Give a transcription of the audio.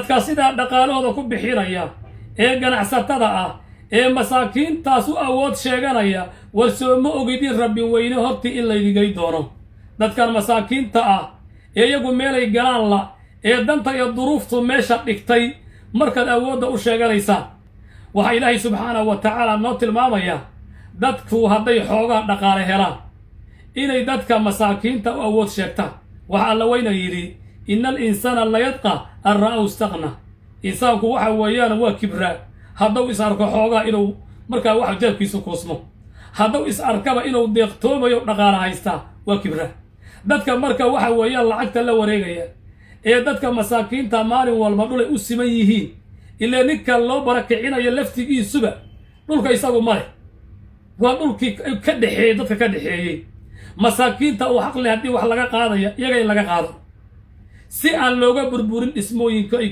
dadka sida dhaqaalooda ku bixinaya ee ganacsatada ah ee masaakiintaas u awood sheeganaya war soo ma ogidin rabbi weyne hortii in laydingay doono dadkan masaakiinta ah ee iyagu meelay galaan la ee danta iyo duruuftu meesha dhigtay markaad awoodda u sheeganaysaa waxa ilaahay subxaanahu wa tacaala noo tilmaamaya dadku hadday xoogaa dhaqaale helaan inay dadka masaakiinta u awood sheegtaan waxa alla weyna yidhi ina alinsana la yadqa an ra'ahu istaqna insaanku waxa weeyaan waa kibraa hadduu is arko xoogaa inuu markaa wax jeebkiisu kuusmo hadduu is arkaba inuu deeqtoomayo dhaqaale haystaa waa kibraa dadka marka waxa weeyaan lacagta la wareegaya ee dadka masaakiinta maalin walba dhulay u siman yihiin ilaa ninka loo barakicinayo laftigiisuba dhulka isagu male waa dhulkii ka dhaxeeyey dadka ka dhaxeeyey masaakiinta uu xaq leh haddii wax laga qaadaya iyaga in laga qaado si aan looga burburin dhismooyinka